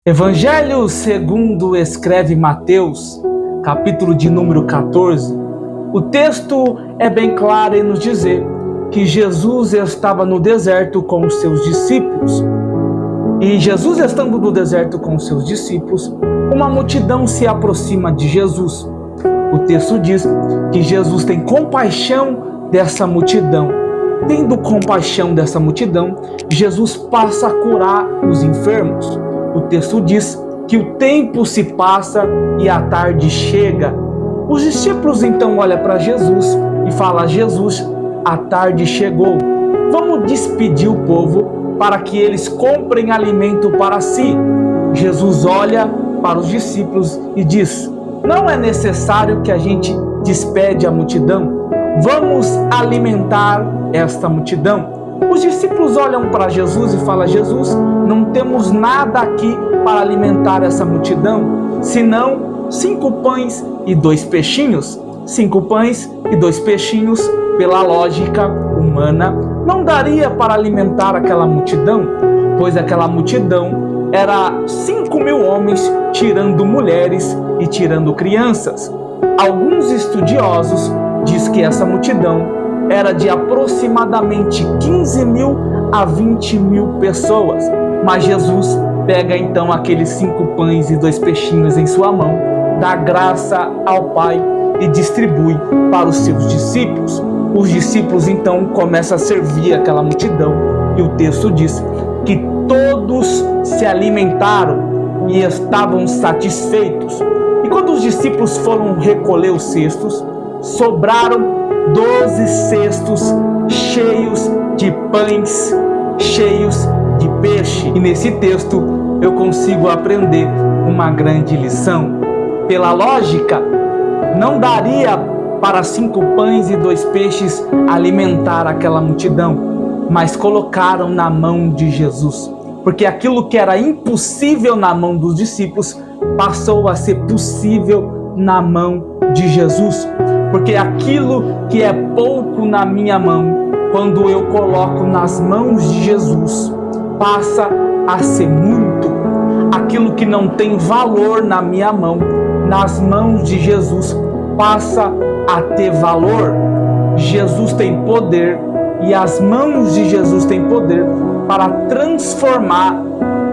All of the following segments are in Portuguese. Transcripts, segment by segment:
Evangelho segundo escreve Mateus, capítulo de número 14. O texto é bem claro em nos dizer que Jesus estava no deserto com os seus discípulos. E Jesus estando no deserto com os seus discípulos, uma multidão se aproxima de Jesus. O texto diz que Jesus tem compaixão dessa multidão. Tendo compaixão dessa multidão, Jesus passa a curar os enfermos. O texto diz que o tempo se passa e a tarde chega. Os discípulos então olham para Jesus e falam: Jesus, a tarde chegou. Vamos despedir o povo para que eles comprem alimento para si. Jesus olha para os discípulos e diz: não é necessário que a gente despede a multidão. Vamos alimentar esta multidão. Os discípulos olham para Jesus e falam: Jesus, não temos nada aqui para alimentar essa multidão, senão 5 pães e 2 peixinhos. 5 pães e 2 peixinhos, pela lógica humana, não daria para alimentar aquela multidão, pois aquela multidão era 5.000 homens, tirando mulheres e tirando crianças. Alguns estudiosos dizem que essa multidão era de aproximadamente 15.000 a 20.000 pessoas. Mas Jesus pega então aqueles 5 pães e 2 peixinhos em sua mão, dá graça ao Pai e distribui para os seus discípulos. Os discípulos então começam a servir aquela multidão e o texto diz que todos se alimentaram e estavam satisfeitos. E quando os discípulos foram recolher os cestos, sobraram 12 cestos cheios de pães, cheios de peixe. E nesse texto eu consigo aprender uma grande lição. Pela lógica, não daria para 5 pães e 2 peixes alimentar aquela multidão, mas colocaram na mão de Jesus, porque aquilo que era impossível na mão dos discípulos passou a ser possível na mão de Jesus. Porque aquilo que é pouco na minha mão, quando eu coloco nas mãos de Jesus, passa a ser muito. Aquilo que não tem valor na minha mão, nas mãos de Jesus, passa a ter valor. Jesus tem poder e as mãos de Jesus têm poder para transformar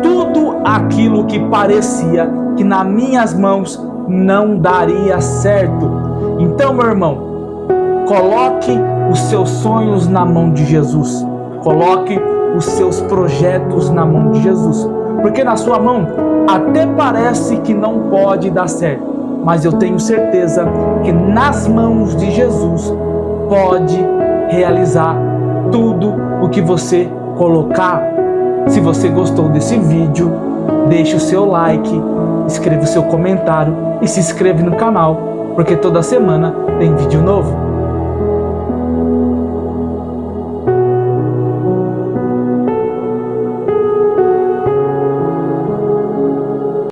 tudo aquilo que parecia que nas minhas mãos não daria certo. Então, meu irmão, coloque os seus sonhos na mão de Jesus. Coloque os seus projetos na mão de Jesus. Porque na sua mão até parece que não pode dar certo, mas eu tenho certeza que nas mãos de Jesus pode realizar tudo o que você colocar. Se você gostou desse vídeo, deixe o seu like, escreva o seu comentário e se inscreva no canal, porque toda semana tem vídeo novo.